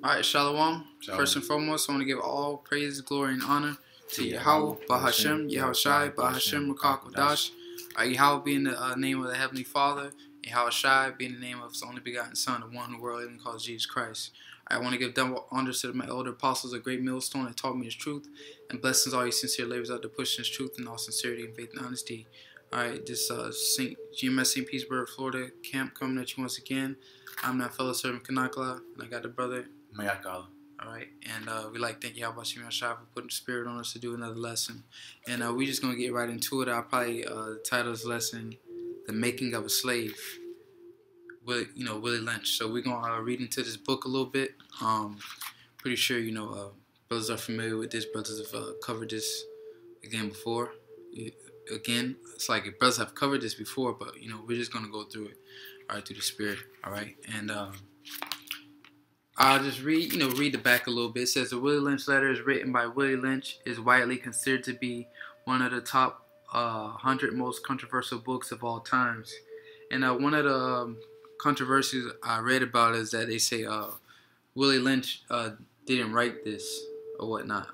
Alright, Shalom. Shalom. First and foremost, I want to give all praise, glory, and honor to Yahawah, Bahashem, Yahawashi, Bahashem, Rakakwadash. Yahawah being the name of the Heavenly Father, Yahawashi being the name of His only begotten Son, the one who world even calls Jesus Christ. I want to give double honors to my elder apostles, a great millstone that taught me His truth, and blessings all you sincere labors out to push His truth in all sincerity and faith and honesty. Alright, this GMS St. Petersburg, Florida camp coming at you once again. I'm that fellow servant Kanakla, and I got the brother Mayakala. Alright, and we like to thank YAHAWASHI for putting the spirit on us to do another lesson. And we're just going to get right into it. I'll probably title this lesson, The Making of a Slave, with, Willie Lynch. So we're going to read into this book a little bit. Pretty sure, brothers are familiar with this. Brothers have covered this again before. Again, it's like if brothers have covered this before, but, we're just going to go through it, alright, through the spirit, alright? And, I'll just read the back a little bit. It says the Willie Lynch letter is written by Willie Lynch, is widely considered to be one of the top 100 most controversial books of all times. And one of the controversies I read about is that they say Willie Lynch didn't write this or whatnot.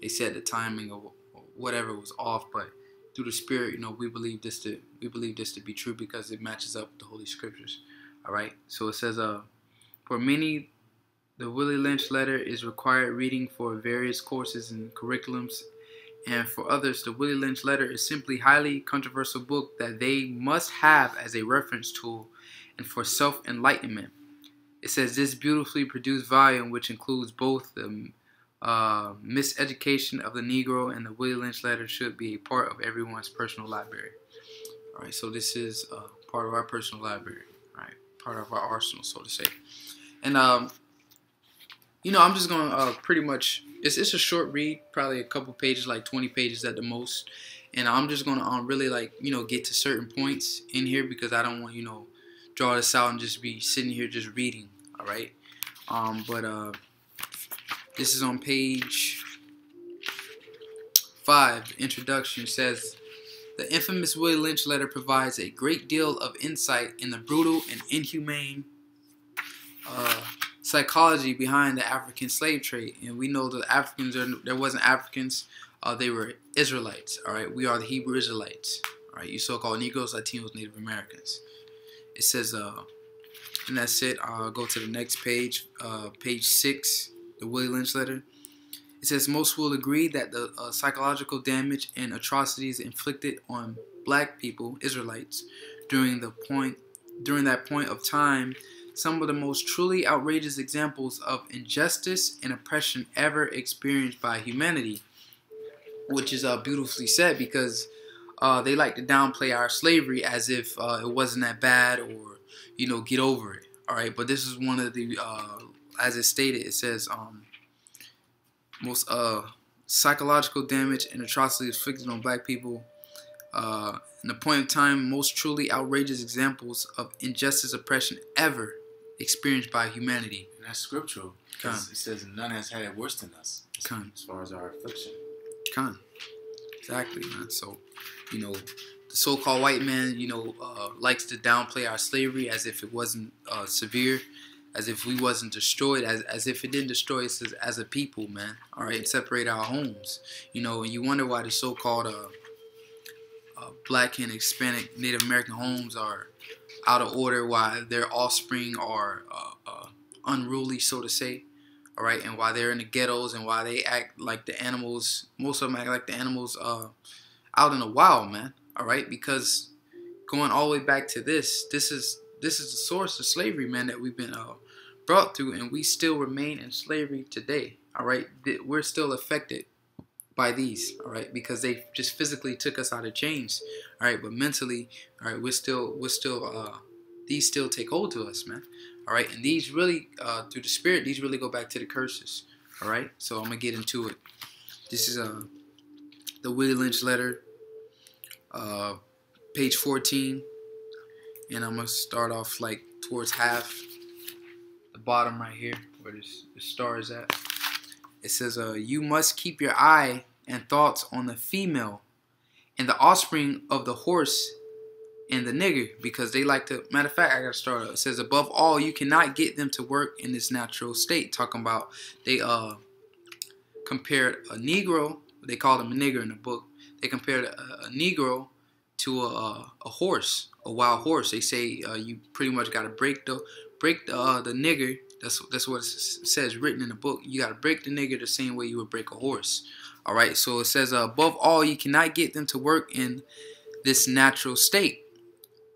They said the timing or whatever was off, but through the spirit, we believe this to be true because it matches up with the Holy Scriptures. All right. So it says for many, the Willie Lynch letter is required reading for various courses and curriculums, and for others, the Willie Lynch letter is simply a highly controversial book that they must have as a reference tool and for self-enlightenment. It says this beautifully produced volume, which includes both the miseducation of the Negro and the Willie Lynch letter, should be a part of everyone's personal library. All right, so this is part of our personal library, all right, part of our arsenal, so to say. And, I'm just going to pretty much, it's a short read, probably a couple pages, like 20 pages at the most. And I'm just going to really, get to certain points in here because I don't want, draw this out and just be sitting here just reading, all right? This is on page 5, introduction. It says, the infamous Willie Lynch letter provides a great deal of insight in the brutal and inhumane psychology behind the African slave trade. And we know that Africans, there wasn't Africans, they were Israelites, all right? We are the Hebrew Israelites, all right? You so-called Negroes, Latinos, Native Americans. It says, and that's it. I'll go to the next page, page 6, the Willie Lynch letter. It says, most will agree that the psychological damage and atrocities inflicted on black people, Israelites, during that point of time, some of the most truly outrageous examples of injustice and oppression ever experienced by humanity. Which is beautifully said because they like to downplay our slavery as if it wasn't that bad or, get over it. All right, but this is one of the, as it stated, it says most psychological damage and atrocities inflicted on black people in the point of time, most truly outrageous examples of injustice, oppression ever experienced by humanity. And that's scriptural. Because it says none has had it worse than us as far as our affliction. Exactly, man. So, the so-called white man, likes to downplay our slavery as if it wasn't severe, as if we wasn't destroyed, as if it didn't destroy us as a people, man. All right, and separate our homes. And you wonder why the so-called black and Hispanic Native American homes are out of order, why their offspring are unruly, so to say. All right, and why they're in the ghettos and why they act like the animals. Most of them act like the animals out in the wild, man. All right, because going all the way back to this is the source of slavery, man, that we've been brought through, and we still remain in slavery today. All right, we're still affected by these, all right, because they just physically took us out of chains, all right, but mentally, all right, we're still these still take hold to us, man, all right, and these really through the spirit, these really go back to the curses, all right. So I'm gonna get into it. This is the Willie Lynch letter, page 14, and I'm gonna start off like towards half the bottom right here where the star is at. It says, you must keep your eye and thoughts on the female and the offspring of the horse and the nigger, because they like to. Matter of fact, I gotta start. It says, above all, you cannot get them to work in this natural state. Talking about they compared a Negro. They called him a nigger in the book. They compared a Negro to a horse, a wild horse. They say you pretty much got to break the nigger. That's what it says written in the book. You got to break the nigger the same way you would break a horse. All right. So it says above all, you cannot get them to work in this natural state.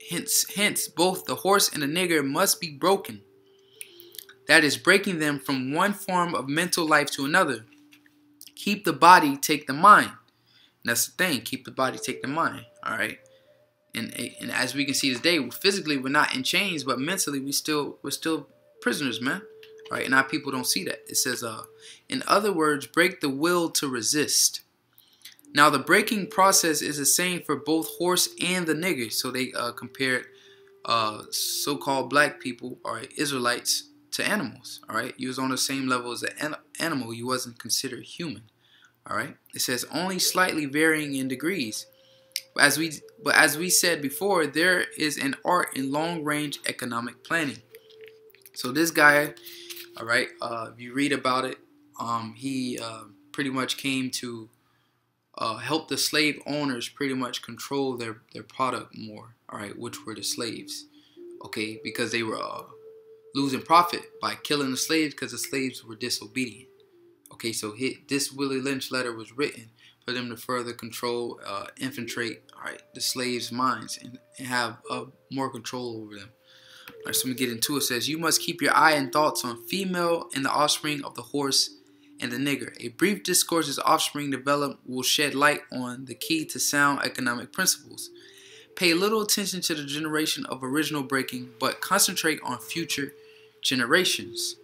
Hence, both the horse and the nigger must be broken. That is, breaking them from one form of mental life to another. Keep the body, take the mind. And that's the thing. Keep the body, take the mind. All right. And as we can see today, physically we're not in chains, but mentally we're still prisoners, man. All right. And our people don't see that. It says, in other words, break the will to resist. Now the breaking process is the same for both horse and the nigger. So they compared so-called black people, or Israelites, to animals. All right. You was on the same level as an animal. You wasn't considered human. All right. It says only slightly varying in degrees. But as we said before, there is an art in long-range economic planning. So this guy, all right, if you read about it, he pretty much came to help the slave owners pretty much control their product more. All right, which were the slaves. Okay, because they were losing profit by killing the slaves because the slaves were disobedient. Okay, so this Willie Lynch letter was written for them to further control, infiltrate, all right, the slaves' minds and have more control over them. All right, so I'm going to get into it. It says, you must keep your eye and thoughts on female and the offspring of the horse and the nigger. A brief discourse as offspring develop will shed light on the key to sound economic principles. Pay little attention to the generation of original breaking, but concentrate on future generations.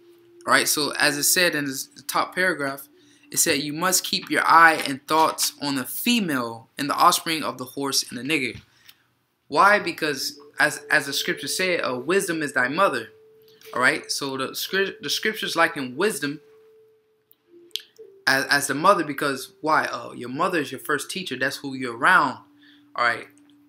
All right, so as it said in the top paragraph, it said you must keep your eye and thoughts on the female and the offspring of the horse and the nigger. Why? Because as the scripture said, wisdom is thy mother. All right, so the scriptures liken wisdom as the mother, because why? Your mother is your first teacher. That's who you're around. All right,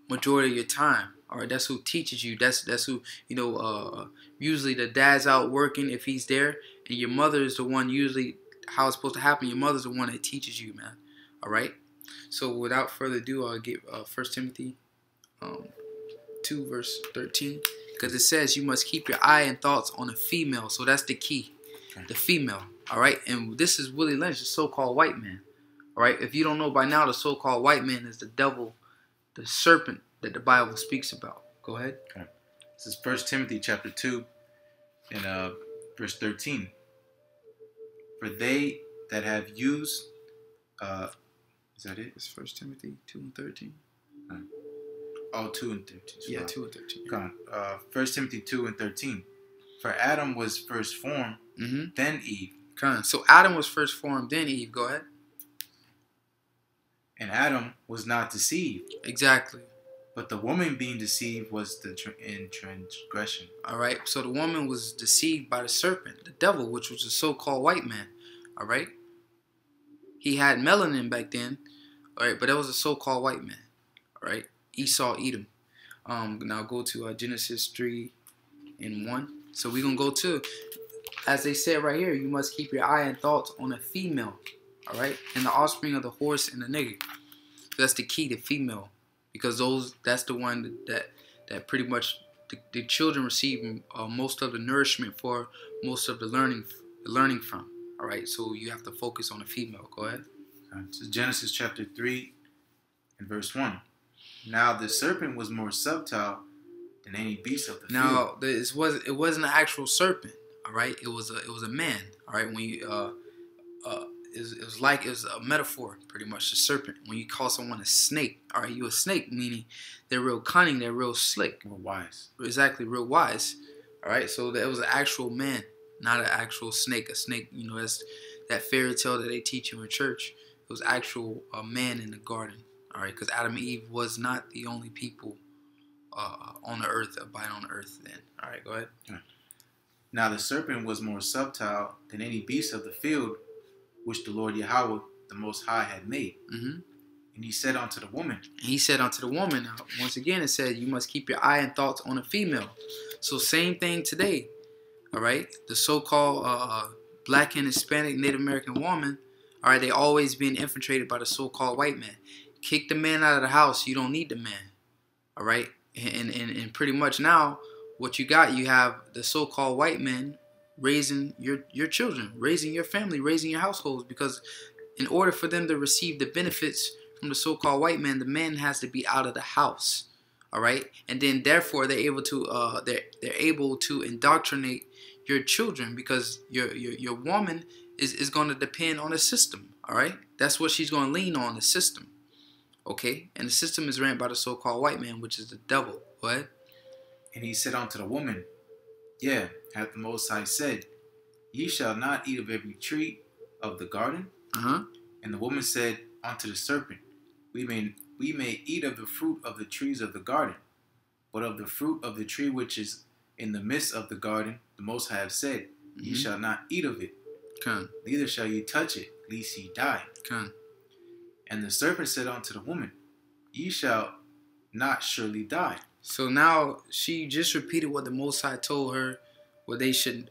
majority of your time. All right, that's who teaches you. That's who, you know, usually the dad's out working if he's there, and your mother is the one, usually how it's supposed to happen. Your mother's the one that teaches you, man. All right. So without further ado, I'll get 1 Timothy 2 verse 13, because it says you must keep your eye and thoughts on a female. So that's the key, the female. All right. And this is Willie Lynch, the so-called white man. All right. If you don't know by now, the so-called white man is the devil, the serpent that the Bible speaks about. Go ahead. Okay. This is 1 Timothy chapter 2 and verse 13. For they that have used, is that it? It's 1 Timothy 2 and 13. Oh, 2 and 13. Yeah, 2 and 13. Come on. 1 Timothy 2 and 13. For Adam was first formed, then Eve. Come on. So Adam was first formed, then Eve. Go ahead. And Adam was not deceived. Exactly. But the woman being deceived was in transgression. All right. So the woman was deceived by the serpent, the devil, which was a so-called white man. All right. He had melanin back then. All right. But that was a so-called white man. All right. Esau, Edom. Now go to Genesis 3 and 1. So we're going to go to, as they said right here, you must keep your eye and thoughts on a female. All right. And the offspring of the horse and the nigger. That's the key to female. Because that's the one that pretty much the children receive most of the nourishment for, most of the learning from. All right, so you have to focus on the female. Go ahead. So Genesis chapter 3 and verse 1. Now the serpent was more subtle than any beast of the field. Now it wasn't an actual serpent. All right, it was a man. All right, when you it was a metaphor, pretty much, the serpent. When you call someone a snake, all right, you a snake, meaning they're real cunning, they're real slick. Real wise. Exactly, real wise. All right, so that was an actual man, not an actual snake. A snake, you know, that's that fairy tale that they teach you in church. It was actual man in the garden, all right, because Adam and Eve was not the only people on the earth, abiding on the earth then. All right, go ahead. Right. Now the serpent was more subtle than any beast of the field, which the Lord Yahawah, the Most High, had made. And he said unto the woman. He said unto the woman. Now, once again, it said you must keep your eye and thoughts on a female. So same thing today. All right, the so-called Black and Hispanic Native American woman. All right, they always being infiltrated by the so-called white man. Kick the man out of the house. You don't need the man. All right, and pretty much now, what you got, you have the so-called white men raising your children, raising your family, raising your households, because in order for them to receive the benefits from the so-called white man, the man has to be out of the house. All right, and then therefore they're able to indoctrinate your children, because your woman is going to depend on the system. All right, that's what she's going to lean on, the system. Okay, and the system is ran by the so-called white man, which is the devil. Go ahead. And he said unto the woman, Yea, hath the Most High said, Ye shall not eat of every tree of the garden? And the woman said unto the serpent, We may eat of the fruit of the trees of the garden, but of the fruit of the tree which is in the midst of the garden, the Most High have said, Ye shall not eat of it, neither shall ye touch it, lest ye die. And the serpent said unto the woman, Ye shall not surely die. So now she just repeated what the Most High told her, what they should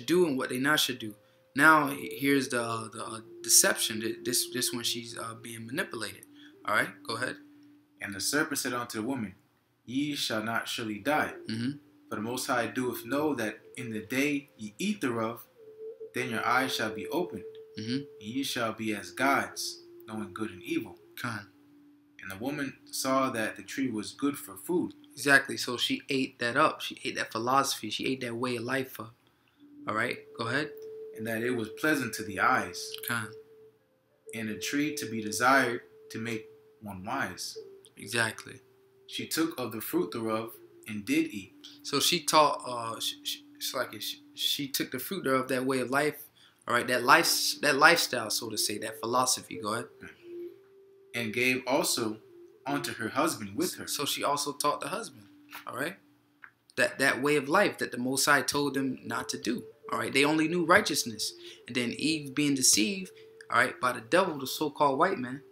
do and what they not should do. Now here's the deception. This when she's being manipulated. All right, go ahead. And the serpent said unto the woman, Ye shall not surely die. For the Most High doeth know that in the day ye eat thereof, then your eyes shall be opened, and ye shall be as gods, knowing good and evil. And the woman saw that the tree was good for food. Exactly. So she ate that up. She ate that philosophy. She ate that way of life up. All right. Go ahead. And that it was pleasant to the eyes. And a tree to be desired to make one wise. Exactly. She took of the fruit thereof and did eat. So she taught. She took the fruit thereof, that way of life. All right. That lifestyle, so to say, that philosophy. Go ahead. And gave also unto her husband with her. So she also taught the husband. All right. That way of life that the Most High told them not to do. All right. They only knew righteousness, and then Eve being deceived. All right, by the devil, the so-called white man.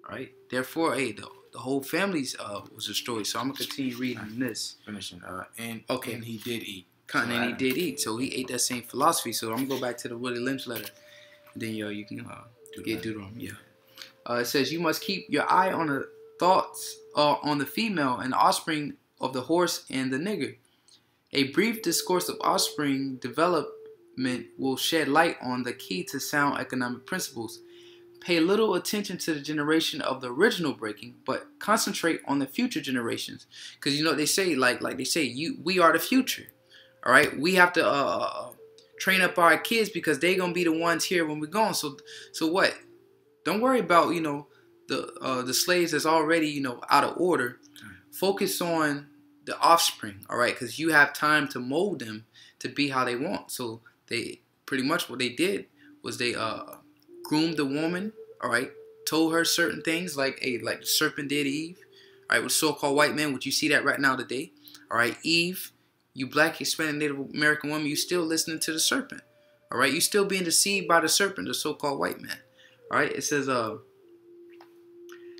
All right. Therefore, hey, the whole family's was destroyed. So I'm gonna continue reading this. Finishing. And he did eat. And he did eat. So he ate that same philosophy. So I'm gonna go back to the Willie Lynch letter. And then you can get Deuteronomy. Yeah. It says, you must keep your eye on the thoughts on the female and the offspring of the horse and the nigger. A brief discourse of offspring development will shed light on the key to sound economic principles. Pay little attention to the generation of the original breaking, but concentrate on the future generations. Because you know they say, like they say, we are the future. All right, we have to train up our kids because they're gonna be the ones here when we're gone. So what? Don't worry about the slaves that's already out of order. Focus on the offspring, all right? Because you have time to mold them to be how they want. So they pretty much what they did was they groomed the woman, all right? Told her certain things like the serpent did Eve, all right? With so-called white men, which you see that right now today, all right? Eve, you Black, Hispanic, Native American woman, you still listening to the serpent, all right? You still being deceived by the serpent, the so-called white man. All right, it says,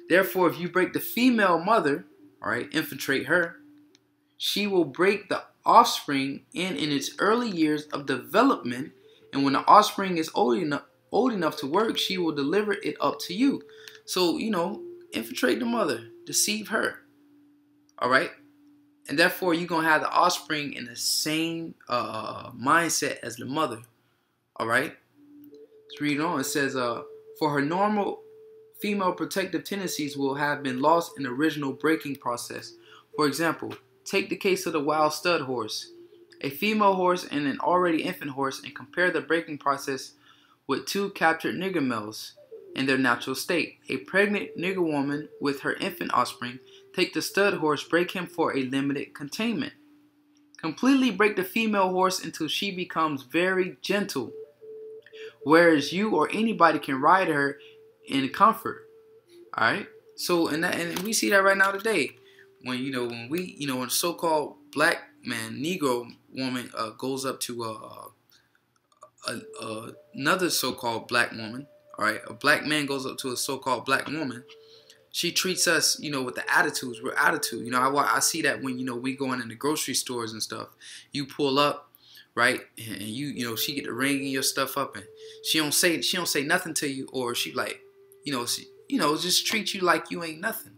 therefore, if you break the female mother, all right, infiltrate her, she will break the offspring in its early years of development, and when the offspring is old enough to work, she will deliver it up to you. So, infiltrate the mother, deceive her, all right, and therefore you're gonna have the offspring in the same mindset as the mother, all right. Let's read on. It says, for her normal female protective tendencies will have been lost in the original breaking process. For example, take the case of the wild stud horse, a female horse and an already infant horse, and compare the breaking process with two captured nigger males in their natural state. A pregnant nigger woman with her infant offspring, take the stud horse, break him for a limited containment. Completely break the female horse until she becomes very gentle, whereas you or anybody can ride her in comfort. All right. So and we see that right now today, when when a so-called black man, Negro woman goes up to another so-called black woman. All right, a black man goes up to a so-called black woman, She treats us, you know, with the attitudes. We're attitude. You know, I see that when, you know, we going in the grocery stores and stuff. You pull up, right, and you know, she get the ringing your stuff up, and she don't say nothing to you, or she like, you know, just treat you like you ain't nothing,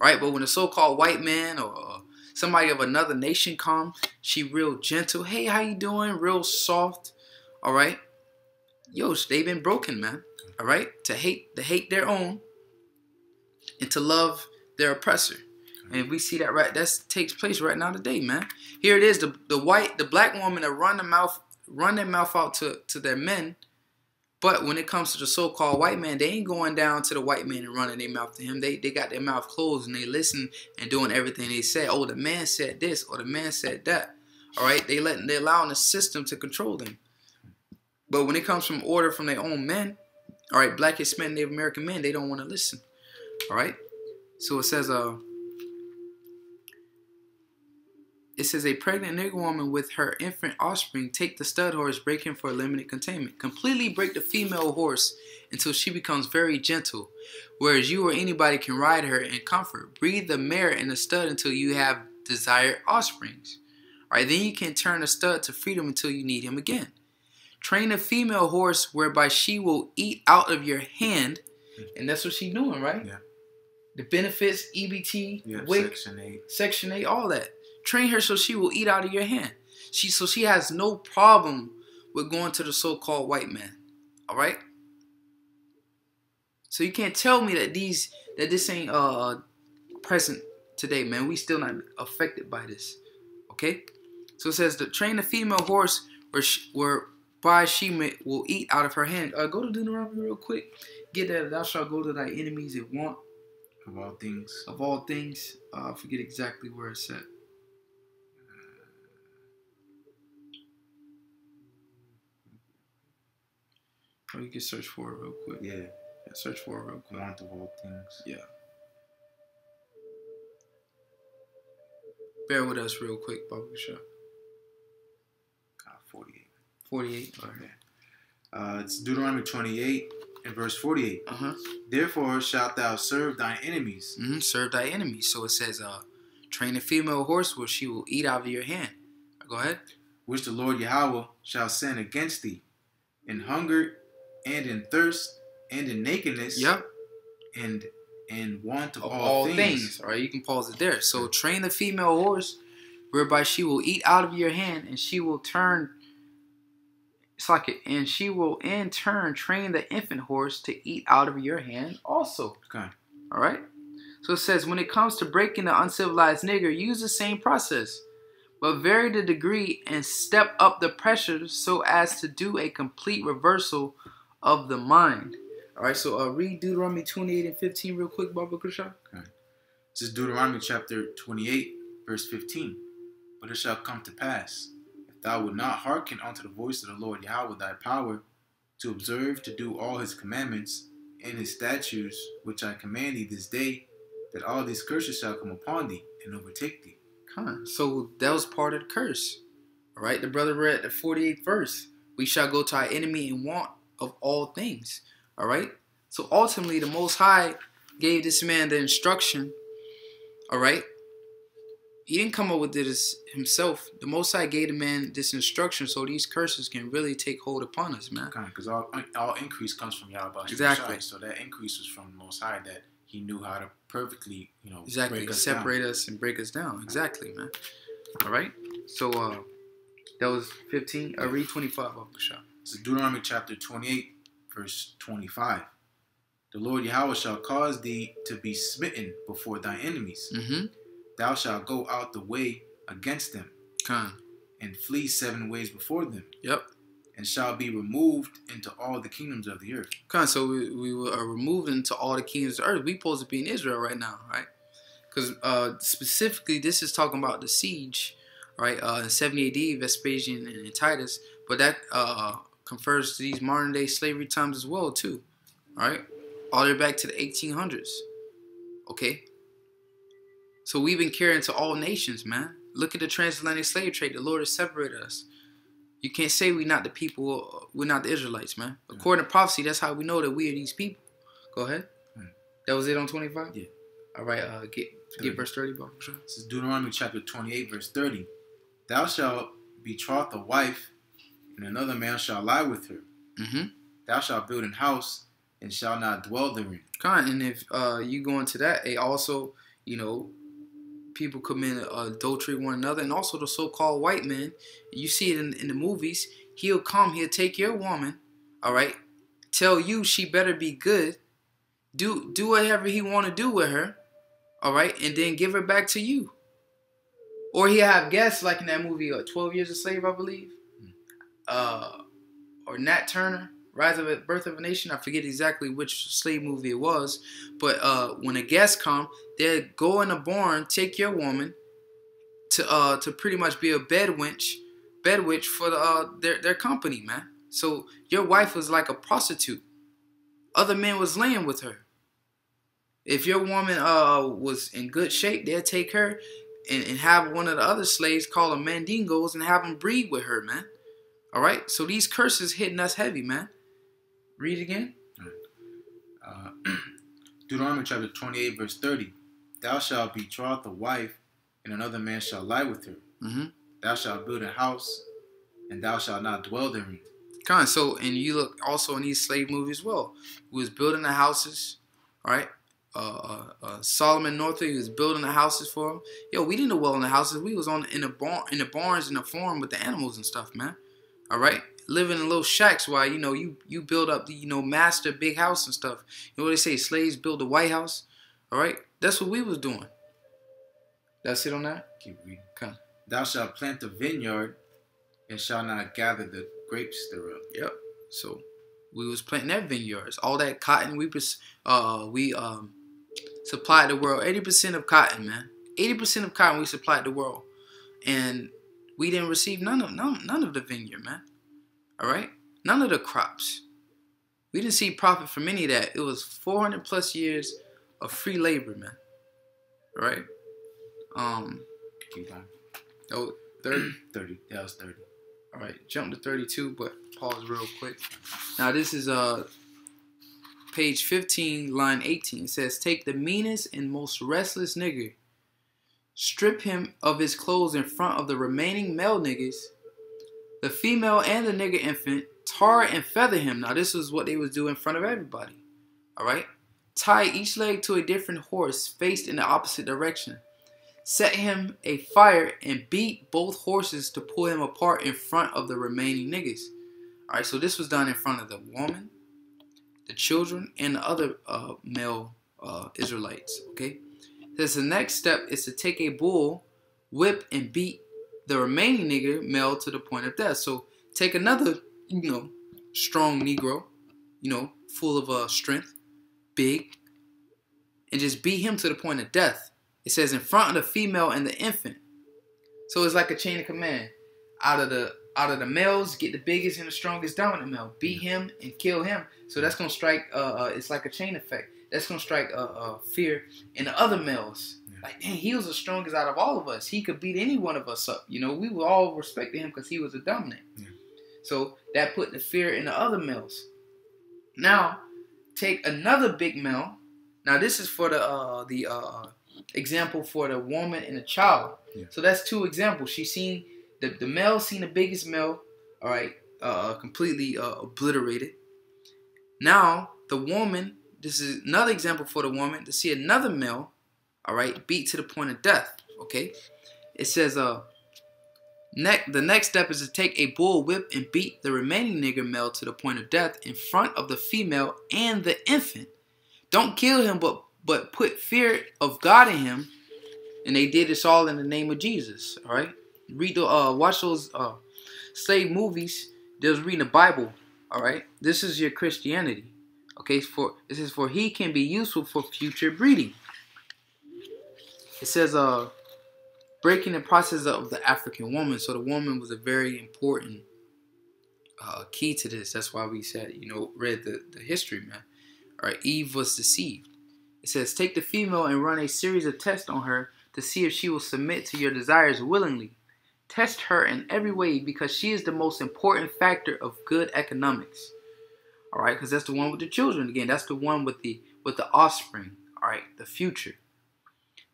right? But when a so-called white man or somebody of another nation come, she real gentle. Hey, how you doing? Real soft. All right. Yo, they been broken, man. All right. To hate their own, and to love their oppressor. And we see that that takes place right now today, man. Here it is, the black woman that run their mouth out to their men. But when it comes to the so-called white man, they ain't going down to the white man and running their mouth to him. They got their mouth closed and they listen and doing everything they say. Oh, the man said this or the man said that. All right, they allowing the system to control them. But when it comes from order from their own men, all right, black, Hispanic, Native American men, they don't want to listen. All right, so it says a pregnant nigger woman with her infant offspring take the stud horse, break him for limited containment. Completely break the female horse until she becomes very gentle, whereas you or anybody can ride her in comfort. Breed the mare and the stud until you have desired offsprings. All right, then you can turn the stud to freedom until you need him again. Train a female horse whereby she will eat out of your hand, and that's what she's doing, right? Yeah. The benefits, EBT, yeah, WIC, Section 8, all that. Train her so she will eat out of your hand. So she has no problem with going to the so-called white man. All right? So you can't tell me that this ain't present today, man. We still not affected by this. Okay? So it says to train the female horse whereby she will eat out of her hand. Go to Deuteronomy real quick. Get that. Thou shalt go to thy enemies if want. Of all things. Of all things. I forget exactly where it's at. Or you can search for it real quick. Yeah. Search for it real quick. Want of all things. Yeah. Bear with us real quick, Baba Shah. 48. 48. All right. It's Deuteronomy 28 and verse 48. Therefore shalt thou serve thine enemies. Serve thy enemies. So it says, train a female horse where she will eat out of your hand. Go ahead. Which the Lord Yahawah shall send against thee, in hunger and in thirst and in nakedness. Yep. And in want of all things. All right, you can pause it there. So train the female horse whereby she will eat out of your hand, and she will turn. It's like it, and she will in turn train the infant horse to eat out of your hand also. Okay. All right. So it says, when it comes to breaking the uncivilized nigger, use the same process, but vary the degree and step up the pressure so as to do a complete reversal of the mind. All right. So read Deuteronomy 28 and 15 real quick, Baba Krisha. Okay. This is Deuteronomy chapter 28, verse 15. But it shall come to pass, if thou wilt not hearken unto the voice of the Lord Yahweh thy power, to observe to do all his commandments and his statutes, which I command thee this day, that all these curses shall come upon thee and overtake thee. So that was part of the curse. All right. The brother read the 48th verse. We shall go to our enemy in want of all things. All right. So ultimately, the Most High gave this man the instruction. All right. He didn't come up with this himself. The Most High gave the man this instruction so these curses can really take hold upon us, man. Because all increase comes from Yahawah. Exactly. So that increase was from the Most High, that he knew how to perfectly, exactly, break us separate down. us and break us down. Exactly, man. All right. So that was 15. Read 25 off the shot. It's Deuteronomy chapter 28, verse 25. The Lord Yahweh shall cause thee to be smitten before thy enemies. Thou shalt go out the way against them, and flee 7 ways before them. Yep. And shall be removed into all the kingdoms of the earth. So we are removed into all the kingdoms of the earth. We supposed to be in Israel right now, right? Because specifically, this is talking about the siege, right? In 70 AD, Vespasian and Titus. But that confers to these modern day slavery times as well, too. All right? All the way back to the 1800s. Okay? So we've been carrying to all nations, man. Look at the transatlantic slave trade. The Lord has separated us. You can't say we're not the people, we're not the Israelites, man. According to prophecy, that's how we know that we are these people. Go ahead. That was it on 25? Yeah. All right, get verse 30, bro. Sure. This is Deuteronomy chapter 28, verse 30. Thou shalt betroth a wife, and another man shall lie with her. Thou shalt build an house, and shall not dwell therein. And if you go into that, it also, you know, people commit adultery with one another, and also the so-called white man. You see it in the movies. He'll take your woman, all right, tell you she better be good, do whatever he want to do with her, all right, and then give her back to you. Or he'll have guests like in that movie, 12 Years a Slave, I believe, or Nat Turner, Birth of a Nation. I forget exactly which slave movie it was, but when a guest come, they'll go in a barn, take your woman to pretty much be a bedwitch for their company, man. So your wife was like a prostitute. Other men was laying with her. If your woman was in good shape, they'll take her and have one of the other slaves call them mandingos and have them breed with her, man. All right? So these curses hitting us heavy, man. Read it again. Deuteronomy chapter 28, verse 30. Thou shalt betroth a wife, and another man shall lie with her. Thou shalt build a house, and thou shalt not dwell therein. So, and you look also in these slave movies as well. We was building the houses, all right? Solomon Northup, he was building the houses for him. Yo, we didn't dwell in the houses. We was in the barns in the farm with the animals and stuff, man. All right, living in little shacks while you build up the master big house and stuff. You know what they say? Slaves build the White House. All right, that's what we was doing. That's it on that. Keep reading. Thou shalt plant a vineyard, and shalt not gather the grapes thereof. Yep. So we was planting that vineyards. All that cotton we supplied the world. 80% of cotton, man. 80% of cotton we supplied the world, and we didn't receive none of the vineyard, man. All right, none of the crops. We didn't see profit from any of that. It was 400 plus years of free labor, man. All right. Keep going. Oh, 30? 30. That was 30. All right, jump to 32, but pause real quick. Now this is page 15, line 18. It says, take the meanest and most restless nigger, strip him of his clothes in front of the remaining male niggas, the female and the nigger infant, tar and feather him. Now this is what they was doing in front of everybody. All right, tie each leg to a different horse faced in the opposite direction. Set him a fire and beat both horses to pull him apart in front of the remaining niggas. All right, so this was done in front of the woman, the children, and the other male Israelites. Okay, so the next step is to take a bull, whip, and beat the remaining nigger male to the point of death. So take another, strong Negro, full of strength, big, and just beat him to the point of death. It says in front of the female and the infant. So it's like a chain of command. Out of the males, get the biggest and the strongest dominant male. Beat him and kill him. So that's going to strike, it's like a chain effect. That's going to strike fear in the other males. Yeah. Like, dang, he was the strongest out of all of us. He could beat any one of us up. We were all respecting him because he was a dominant. Yeah. So that put the fear in the other males. Now, take another big male. Now, this is for the example for the woman and the child. Yeah. So that's two examples. She seen the male seen the biggest male, all right, completely obliterated. Now the woman, this is another example for the woman to see another male, all right, beat to the point of death. Okay, it says the next step is to take a bull whip and beat the remaining nigger male to the point of death in front of the female and the infant. Don't kill him, but put fear of God in him, and they did this all in the name of Jesus. All right, watch those slave movies. They was reading the Bible. All right, this is your Christianity. Okay, this is for he can be useful for future breeding. It says breaking the process of the African woman. So the woman was a very important key to this. That's why we said read the history, man. All right, Eve was deceived. It says, take the female and run a series of tests on her to see if she will submit to your desires willingly. Test her in every way because she is the most important factor of good economics. All right, because that's the one with the children. Again, that's the one with the offspring. All right, the future.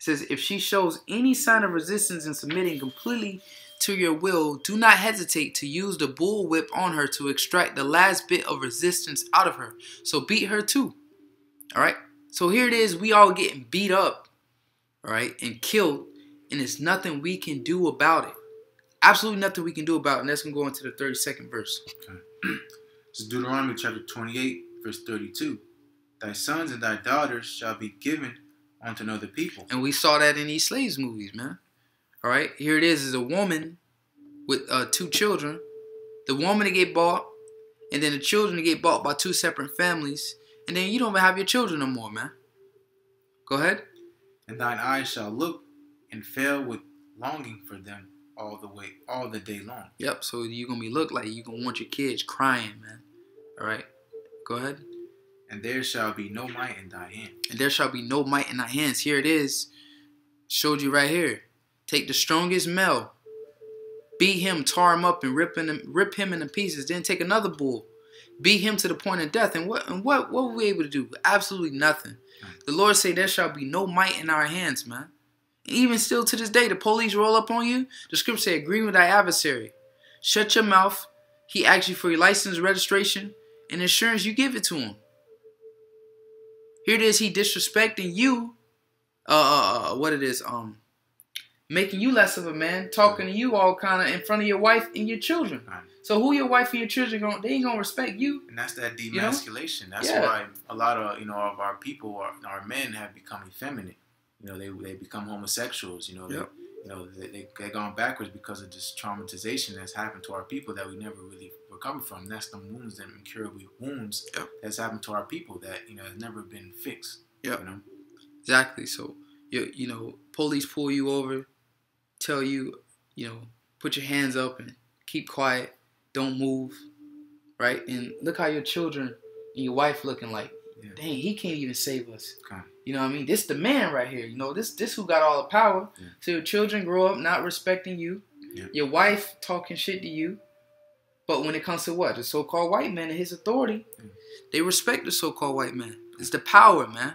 It says, if she shows any sign of resistance in submitting completely to your will, do not hesitate to use the bullwhip on her to extract the last bit of resistance out of her. So beat her too. All right. So here it is. We all getting beat up, all right, and killed, and there's nothing we can do about it. Absolutely nothing we can do about it. And that's going to go into the 32nd verse. Okay. This is Deuteronomy chapter 28, verse 32. Thy sons and thy daughters shall be given unto another people. And we saw that in these slaves movies, man. All right. Here it is a woman with 2 children. The woman to get bought, and then the children to get bought by 2 separate families. And then you don't even have your children no more, man. Go ahead. And thine eyes shall look and fail with longing for them all the day long. Yep. So you're gonna be look like you're gonna want your kids crying, man. All right. Go ahead. And there shall be no might in thy hand. And there shall be no might in thy hands. Here it is. Showed you right here. Take the strongest male, beat him, tar him up, and rip him into pieces. Then take another bull, beat him to the point of death. And what were we able to do? Absolutely nothing. The Lord say there shall be no might in our hands, man. And even still to this day, the police roll up on you. The scripture say, agree with thy adversary. Shut your mouth. He asks you for your license, registration, and insurance. You give it to him. Here it is. He disrespecting you. What it is? Making you less of a man. Talking to you all kind of in front of your wife and your children. So who your wife and your children they ain't gonna respect you. And that's that demasculation. That's why a lot of of our people, our men, have become effeminate. They become homosexuals. They've gone backwards because of this traumatization that's happened to our people that we never really recovered from. That's the wounds, them incurable wounds that's happened to our people that has never been fixed. Exactly. So police pull you over, tell you put your hands up and keep quiet, don't move, right? And look how your children and your wife looking like. Dang, he can't even save us. You know what I mean? This the man right here. This who got all the power. So your children grow up not respecting you. Your wife talking shit to you. But when it comes to what? The so-called white man and his authority, they respect the so-called white man. It's the power, man.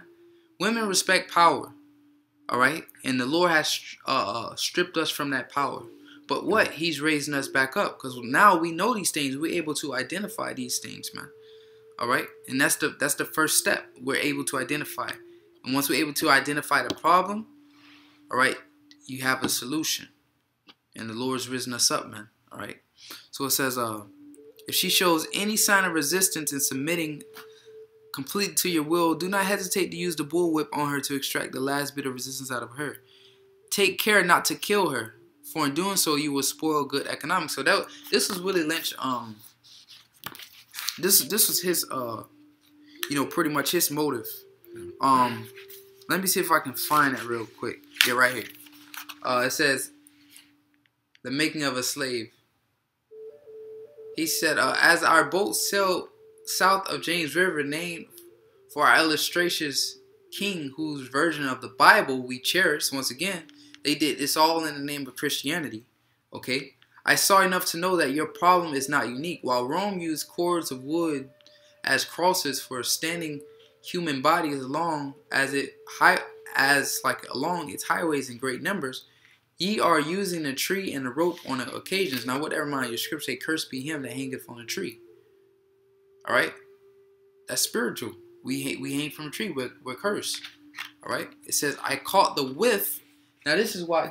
Women respect power. All right? And the Lord has stripped us from that power. But what? He's raising us back up. Because now we know these things. We're able to identify these things, man. All right, and that's the first step. We're able to identify, and once we're able to identify the problem, all right, you have a solution, and the Lord's risen us up, man. All right, so it says, if she shows any sign of resistance in submitting completely to your will, do not hesitate to use the bullwhip on her to extract the last bit of resistance out of her. Take care not to kill her, for in doing so you will spoil good economics. So this was Willie Lynch. This was his, pretty much his motive. Let me see if I can find it real quick. Yeah, right here. It says, the making of a slave. He said, as our boat sailed south of James River, named for our illustrious king, whose version of the Bible we cherish. Once again, they did this all in the name of Christianity. Okay. I saw enough to know that your problem is not unique. While Rome used cords of wood as crosses for standing human bodies along along its highways in great numbers, ye are using a tree and a rope on occasions. Now, whatever mind your scripture say, cursed be him that hangeth on a tree. All right, that's spiritual. We hang from a tree. We're cursed. All right. It says, I caught the whiff. Now, this is why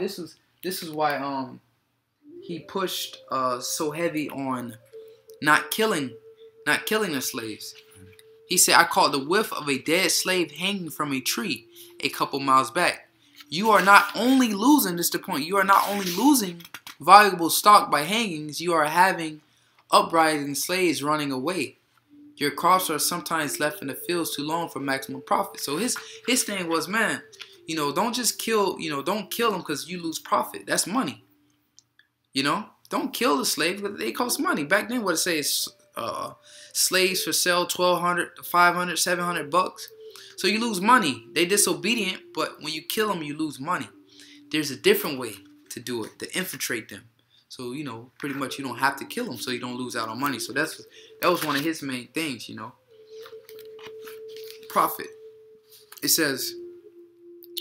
he pushed so heavy on not killing the slaves. He said, I caught the whiff of a dead slave hanging from a tree a couple miles back. You are not only losing, this is the point, you are not only losing valuable stock by hangings, you are having uprising slaves running away. Your crops are sometimes left in the fields too long for maximum profit. So his thing was, man, don't just kill, don't kill them because you lose profit. That's money. Don't kill the slave because they cost money. Back then, what it says, slaves for sale $1,200 to $500, $700. So you lose money. They disobedient, but when you kill them, you lose money. There's a different way to do it, to infiltrate them. So pretty much you don't have to kill them, so you don't lose out on money. So that was one of his main things, Profit. It says,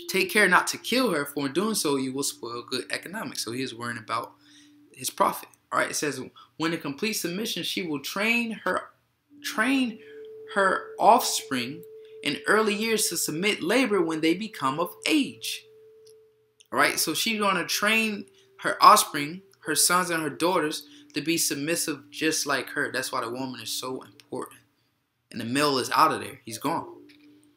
take care not to kill her, for in doing so you will spoil good economics. So he is worrying about his profit. All right, it says, when in complete submission, she will train her offspring in early years to submit labor when they become of age. All right, so she's going to train her offspring, her sons and her daughters, to be submissive just like her. That's why the woman is so important. And the male is out of there. He's gone.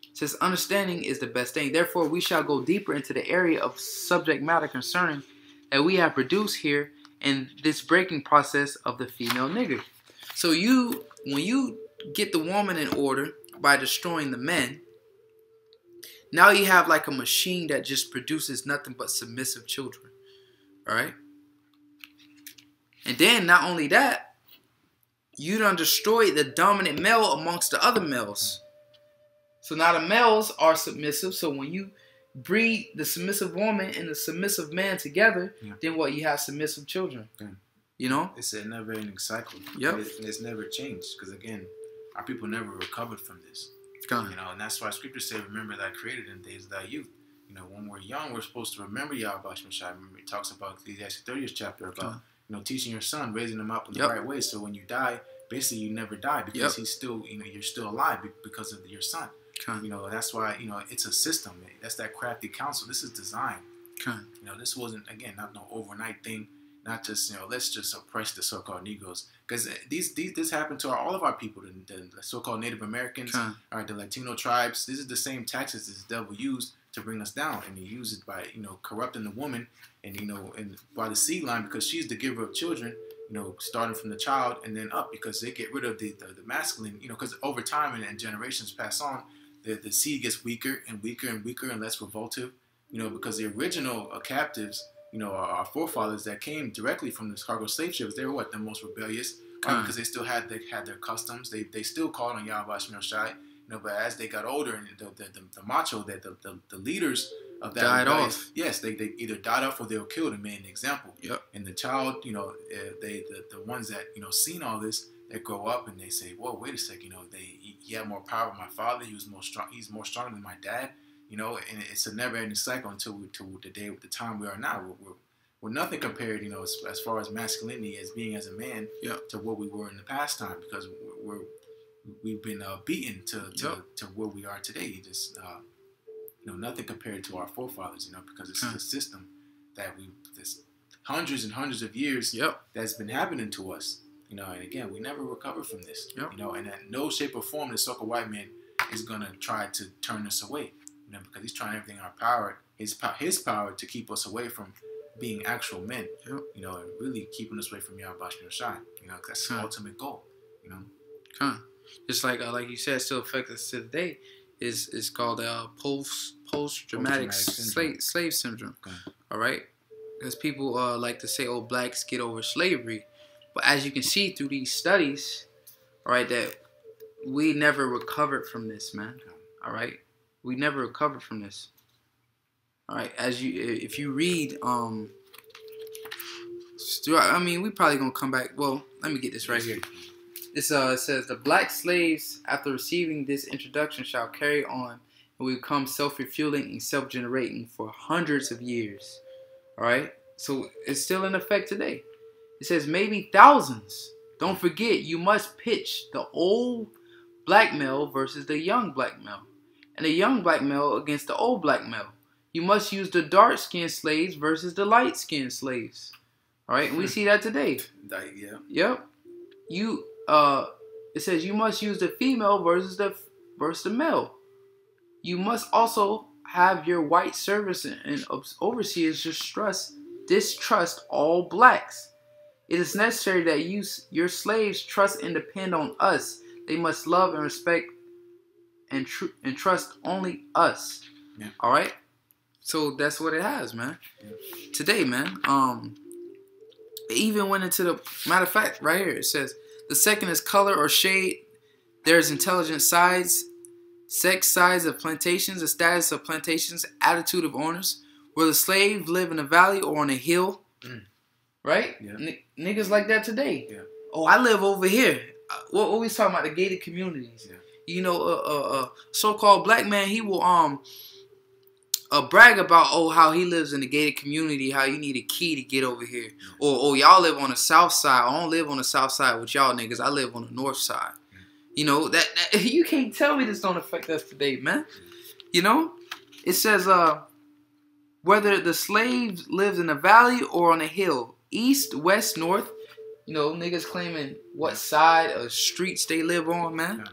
It says, understanding is the best thing. Therefore, we shall go deeper into the area of subject matter concerning that we have produced here in this breaking process of the female nigger. So when you get the woman in order by destroying the men, now you have like a machine that just produces nothing but submissive children. All right? And then not only that, you done destroyed the dominant male amongst the other males. So now the males are submissive. So when you breed the submissive woman and the submissive man together, then what? You have submissive children. You know? It's a never-ending cycle. Yep. It's never changed. Because again, our people never recovered from this. You know, and that's why scriptures say, remember that I created in days of thy youth. You know, when we're young, we're supposed to remember YAHAWASHI. Remember, it talks about Ecclesiastes 30th chapter about, you know, teaching your son, raising him up in the right way. So when you die, basically you never die because he's still, you know, you're still alive because of your son. You know, that's why, you know, it's a system. That's that crafty counsel. This is design. You know, this wasn't, again, not no overnight thing. Not just, you know, let's just oppress the so-called Negroes. Because this happened to all of our people, the so-called Native Americans, the Latino tribes. This is the same tactics that the devil used to bring us down. And he used it by, you know, corrupting the woman and, you know, and by the seed line, because she's the giver of children, you know, starting from the child and then up, because they get rid of the masculine, you know, because over time and generations pass on, the seed gets weaker and weaker and weaker and less revoltive, you know, because the original captives, you know, our forefathers that came directly from the cargo slave ships, they were what, the most rebellious, because they still had their customs. They still called on YAHAWASHI, you know, but as they got older and the macho, that the leaders of that died off. Yes, they either died off or they were killed and made an example. And the child, you know, the ones that, you know, seen all this, they grow up and they say, whoa, wait a second, you know, he had more power than my father. He was more strong. He's more strong than my dad. You know, and it's a never-ending cycle until the time we are now. We're nothing compared, you know, as far as masculinity as being as a man to what we were in the past time, because we've been beaten to where we are today. Just you know, nothing compared to our forefathers, you know, because it's a system that there's hundreds and hundreds of years that's been happening to us. You know, and again, we never recover from this. You know, and in no shape or form the so-called white man is gonna try to turn us away. You know, because he's trying everything in our power, his power to keep us away from being actual men. You know, and really keeping us away from YAHAWASHI. You know, 'cause that's the ultimate goal. You know. Just like you said, still affects us to today. Is called post-traumatic slave syndrome. All right, because people like to say, "Oh, blacks get over slavery," but as you can see through these studies, all right, that we never recovered from this, man. All right. We never recovered from this. All right, if you read, I mean, we probably gonna come back. Well, let me get this right here. This it says the black slaves, after receiving this introduction, shall carry on and will become self-refueling and self-generating for hundreds of years. All right, so it's still in effect today. It says maybe thousands. Don't forget, you must pitch the old black male versus the young black male, and the young black male against the old black male. You must use the dark-skinned slaves versus the light-skinned slaves. All right, and we see that today. Yep. It says you must use the female versus the male. You must also have your white servants and overseers distrust all blacks. It is necessary that your slaves trust and depend on us. They must love and respect and trust only us. All right, so that's what it has, man. Today, man. It even went into the matter of fact right here. It says the second is color or shade. There's intelligent sides, sex size of plantations, the status of plantations, attitude of owners. Will the slave live in a valley or on a hill? Right? Niggas like that today. Oh, I live over here. What we talking about? The gated communities. You know, so-called black man, he will brag about, oh, how he lives in a gated community, how you need a key to get over here. Or, oh, y'all live on the south side. I don't live on the south side with y'all niggas. I live on the north side. You know, that you can't tell me this don't affect us today, man. You know? It says, whether the slave lives in a valley or on a hill, east, west, north, you know, niggas claiming what side of streets they live on, man.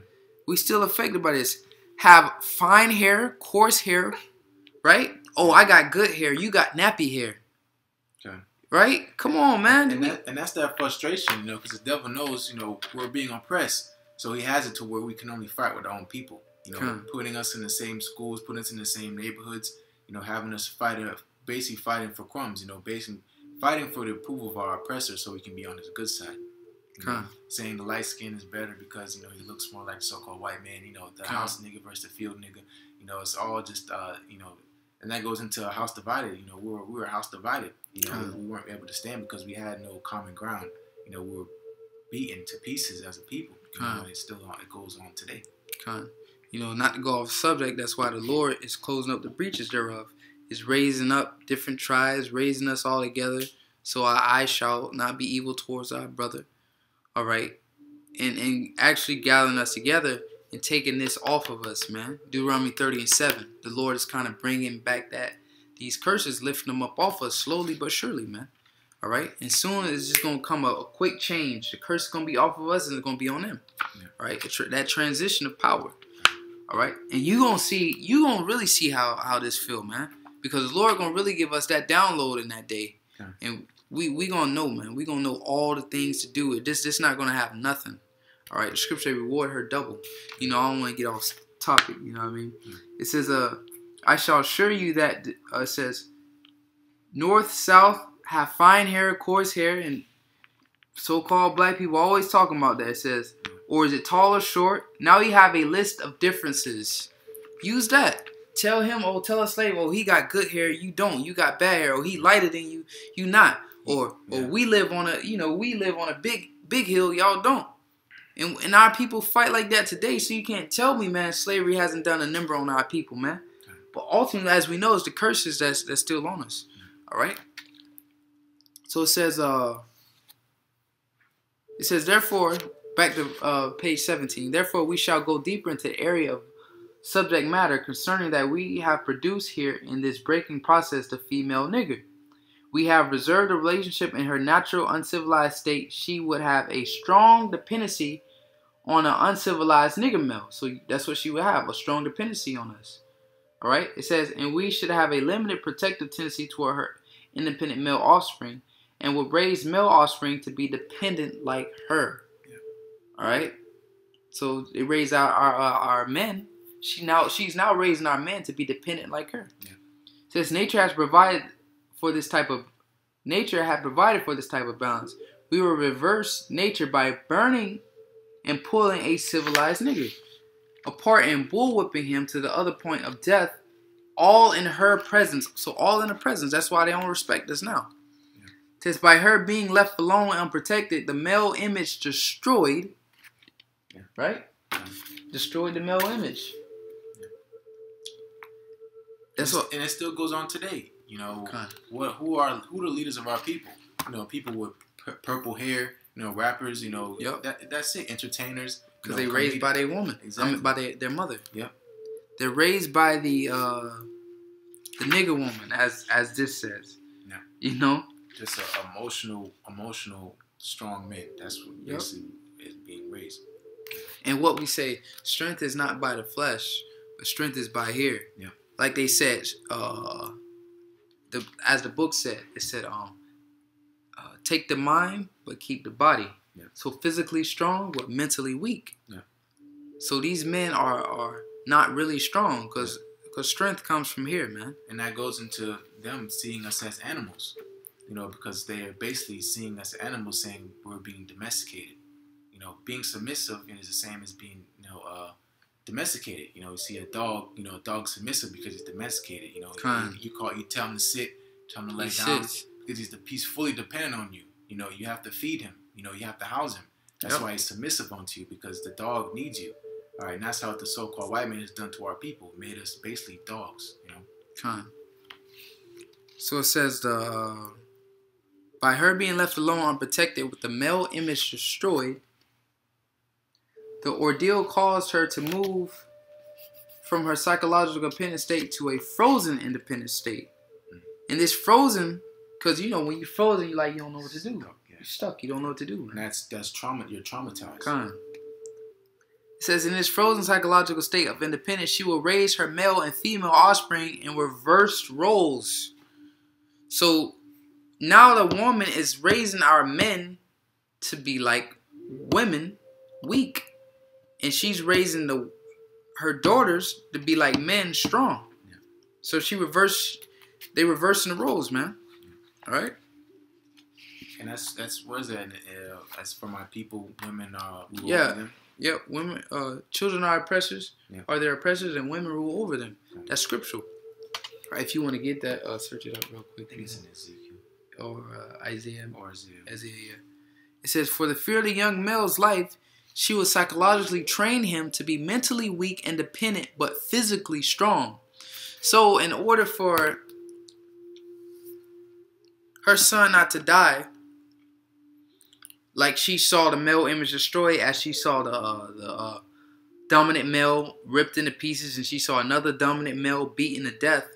We still affected by this. Have fine hair, coarse hair, right? Oh, I got good hair. You got nappy hair. Okay. Right? Come on, man. And that's that frustration, you know, because the devil knows, you know, we're being oppressed. So he has it to where we can only fight with our own people. You know, putting us in the same schools, putting us in the same neighborhoods, you know, having us fight, basically fighting for crumbs, you know, basically fighting for the approval of our oppressor so we can be on his good side. You know, saying the light skin is better because, you know, he looks more like the so-called white man, you know, the house nigga versus the field nigga. You know, it's all just, you know, and that goes into a house divided. You know, we were a house divided. You know, we weren't able to stand because we had no common ground. You know, we were beaten to pieces as a people. You know, and it goes on today. You know, not to go off subject, that's why the Lord is closing up the breaches thereof. Is raising up different tribes, raising us all together, so our eyes shall not be evil towards our brother. All right, and actually gathering us together and taking this off of us, man. Deuteronomy 30:7. The Lord is kind of bringing back these curses, lifting them up off us slowly but surely, man. All right, and soon it's just gonna come a quick change. The curse is gonna be off of us, and it's gonna be on them. All right, that transition of power. All right, and you gonna really see how this feel, man, because the Lord gonna really give us that download in that day, and we gonna know, man. We gonna know all the things to do. This not gonna have nothing. All right, the scripture reward her double. You know, I don't want to get off topic. You know what I mean? It says, I shall assure you that it says, north, south, have fine hair, coarse hair, and so-called black people always talking about that. It says, or is it tall or short? Now you have a list of differences. Use that. Tell him, oh, tell a slave, oh, he got good hair, you don't. You got bad hair, or he lighter than you, you not. Or we live on a big hill, y'all don't. And our people fight like that today, so you can't tell me, man, slavery hasn't done a number on our people, man. But ultimately, as we know, it's the curses that's still on us. All right? So it says, therefore, back to page 17, therefore we shall go deeper into the area of subject matter concerning that we have produced here in this breaking process the female nigger. We have reserved a relationship in her natural uncivilized state. She would have a strong dependency on an uncivilized nigger male. So that's what she would have, a strong dependency on us. All right? It says, and we should have a limited protective tendency toward her independent male offspring and would raise male offspring to be dependent like her. All right? So they raise our men. She's now raising our men to be dependent like her. It says nature had provided for this type of balance. We will reverse nature by burning and pulling a civilized nigger apart and bullwhipping him to the other point of death, all in her presence. So all in her presence. That's why they don't respect us now. It says by her being left alone and unprotected, the male image destroyed. Right? Destroyed the male image. That's what, and it still goes on today. You know, who are the leaders of our people? You know, people with purple hair. You know, rappers. You know, that's it. Entertainers. Because they raised by their woman. Exactly. I mean, by their mother. Yep. They're raised by the nigger woman, as this says. Yeah. You know. Just emotional, strong men. That's what basically is being raised. And what we say, strength is not by the flesh, but strength is by here. Yeah. Like they said, as the book said, it said, take the mind, but keep the body. Yeah. So physically strong, but mentally weak. Yeah. So these men are not really strong because strength comes from here, man. And that goes into them seeing us as animals, you know, because they're basically seeing us as animals, saying we're being domesticated. You know, being submissive is the same as being, domesticated. You know, you see a dog, a dog submissive because he's domesticated. You know, you tell him to sit, tell him to lay down because he's fully dependent on you. You know, you have to feed him. You know, you have to house him. That's why he's submissive onto you, because the dog needs you. All right, and that's how the so-called white man has done to our people, made us basically dogs. You know. Con. So it says by her being left alone unprotected with the male image destroyed, the ordeal caused her to move from her psychological dependent state to a frozen independent state. And this frozen, because you know when you're frozen, you don't know what to do. You're stuck. You don't know what to do. Man. That's trauma. You're traumatized. Con. It says in this frozen psychological state of independence, she will raise her male and female offspring in reversed roles. So now the woman is raising our men to be like women, weak. And she's raising her daughters to be like men, strong. Yeah. So they reversing the roles, man. All right. And that's what is that? As for my people, women rule over them. Yeah, women, children are oppressors, are their oppressors, and women rule over them. That's scriptural. Right, if you want to get that, search it up real quick. I think it's in Ezekiel. Or Isaiah. Isaiah, yeah. It says, for the fear of the young male's life, she will psychologically train him to be mentally weak and dependent, but physically strong. So in order for her son not to die, like she saw the male image destroyed, as she saw the dominant male ripped into pieces, and she saw another dominant male beaten to death.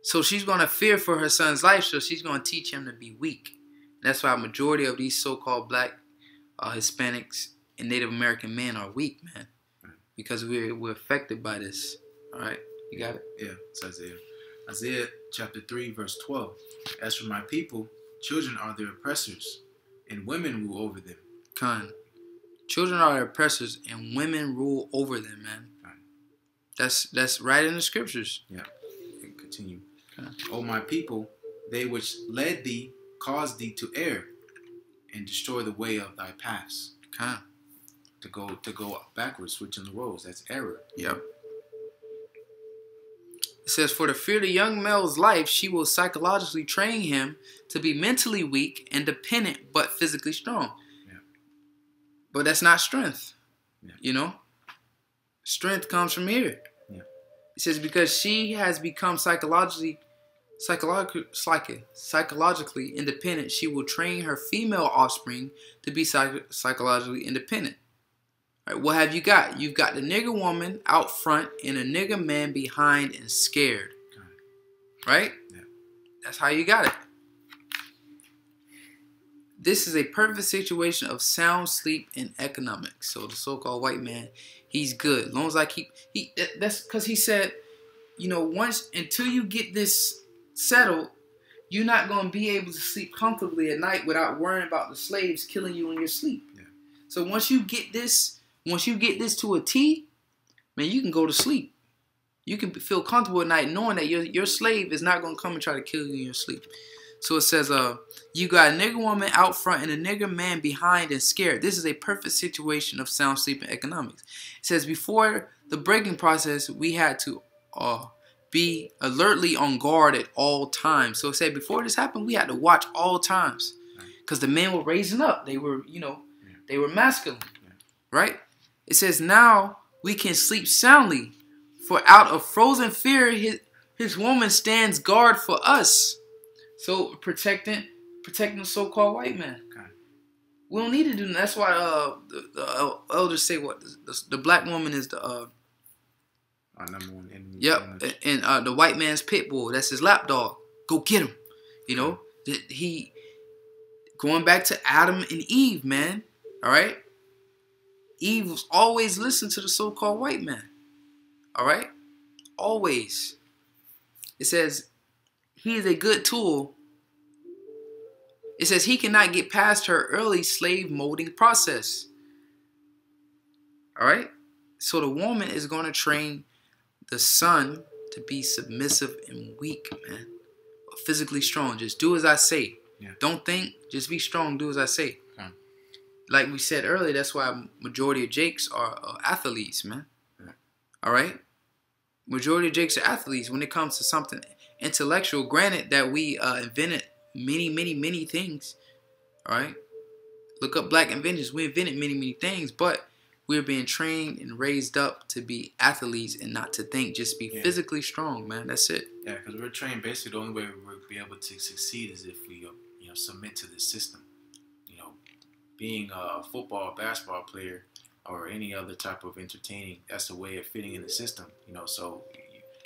So she's going to fear for her son's life, so she's going to teach him to be weak. That's why a majority of these so-called black, Hispanics, and Native American men are weak, man. Because we're affected by this. All right? You got it? Yeah, it's Isaiah. Isaiah chapter 3, verse 12. As for my people, children are their oppressors, and women rule over them. Con. Children are their oppressors, and women rule over them, man. That's right in the scriptures. Yeah. And continue. O my people, they which led thee caused thee to err, and destroy the way of thy paths. Con. To go backwards, switching the roles. That's error. Yep. It says, for the fear of the young male's life, she will psychologically train him to be mentally weak and dependent, but physically strong. Yeah. But that's not strength. Yeah. You know? Strength comes from here. Yeah. It says, because she has become psychologically independent, she will train her female offspring to be psychologically independent. Right, what have you got? You've got the nigger woman out front and a nigger man behind and scared. Right? Yeah. That's how you got it. This is a perfect situation of sound sleep and economics. So the so-called white man, he's good. As long as I keep... That's because he said, you know, until you get this settled, you're not going to be able to sleep comfortably at night without worrying about the slaves killing you in your sleep. Yeah. So once you get this to a T, man, you can go to sleep. You can feel comfortable at night knowing that your slave is not going to come and try to kill you in your sleep. So it says, you got a nigger woman out front and a nigger man behind and scared. This is a perfect situation of sound sleep and economics. It says, before the breaking process, we had to be alertly on guard at all times. So it said, before this happened, we had to watch all times. Because the men were raising up. They were, they were masculine. Right? It says, now we can sleep soundly, for out of frozen fear, his woman stands guard for us. So protecting the so-called white man. Okay. We don't need to do that. That's why the elders say what the black woman is the number one enemy. Yep, and the white man's pit bull. That's his lapdog. Go get him. You know, he going back to Adam and Eve, man. All right. Eve was always listening to the so-called white man. All right? Always. It says, he is a good tool. It says, he cannot get past her early slave molding process. All right? So the woman is going to train the son to be submissive and weak, man. Physically strong. Just do as I say. Yeah. Don't think. Just be strong. Do as I say. Okay. Like we said earlier, that's why majority of Jakes are athletes, man. Yeah. All right? Majority of Jakes are athletes when it comes to something intellectual. Granted that we invented many things. All right? Look up black inventions. We invented many things. But We're being trained and raised up to be athletes and not to think, just be physically strong, man. That's it. Yeah, because we're trained. Basically, the only way we'll be able to succeed is if we, submit to this system. Being a football, basketball player, or any other type of entertaining, that's a way of fitting in the system. So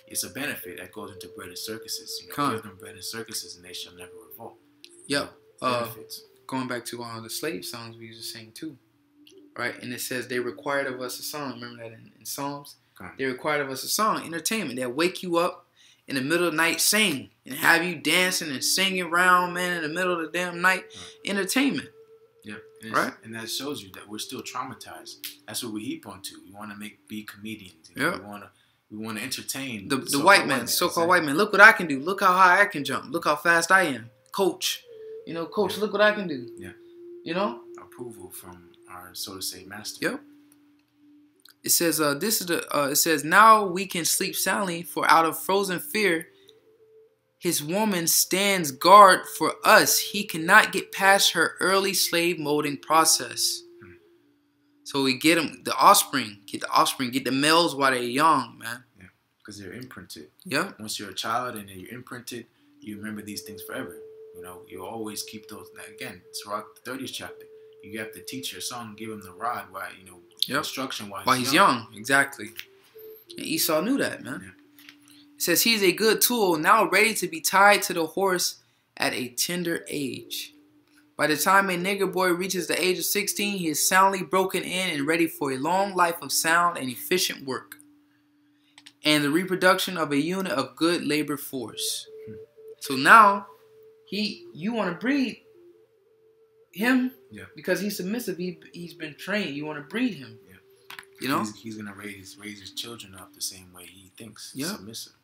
it's a benefit that goes into bread and circuses. Give them bread and circuses, and they shall never revolt. Yep. Going back to the slave songs we used to sing too. Right, and it says they required of us a song. Remember that in Psalms? They required of us a song, entertainment. They'll wake you up in the middle of the night, sing, and have you dancing and singing around, man, in the middle of the damn night. Entertainment. Yeah, right. And that shows you that we're still traumatized. That's what we heap onto. We want to be comedians. Yeah. We want to entertain the white man, so-called white man. Look what I can do. Look how high I can jump. Look how fast I am, Coach. Coach, look what I can do. Yeah. Approval from our, so to say, master. Yep. It says, it says, now we can sleep soundly, for out of frozen fear, his woman stands guard for us. He cannot get past her early slave molding process. So we get them, the offspring, get the males while they're young, man. Yeah, because they're imprinted. Yeah. Once you're a child and then you're imprinted, you remember these things forever. You always keep those. Again, it's Sirach, the 30th chapter. You have to teach your son, give him the rod while, instruction while he's young. Exactly. And Esau knew that, man. Yeah. It says he's a good tool, now ready to be tied to the horse at a tender age. By the time a nigger boy reaches the age of 16, he is soundly broken in and ready for a long life of sound and efficient work, and the reproduction of a unit of good labor force. So now, you want to breed him, because he's submissive. He's been trained. You want to breed him. Yeah. He's gonna raise his children up the same way he thinks. Yeah. Submissive.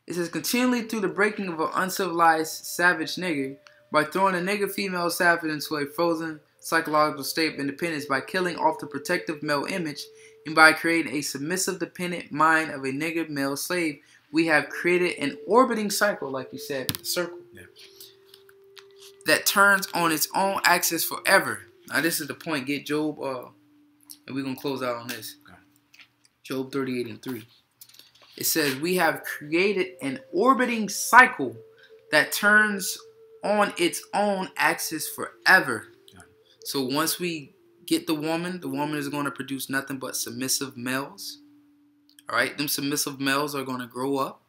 It says continually through the breaking of an uncivilized savage nigger, by throwing a nigger female savage into a frozen psychological state of independence, by killing off the protective male image, and by creating a submissive dependent mind of a nigger male slave, we have created an orbiting cycle, like you said, the circle. Yeah. That turns on its own axis forever. Now this is the point. Get Job, and we're going to close out on this. Okay. Job 38:3. It says, we have created an orbiting cycle that turns on its own axis forever. Okay. So once we get the woman is going to produce nothing but submissive males. All right, them submissive males are going to grow up.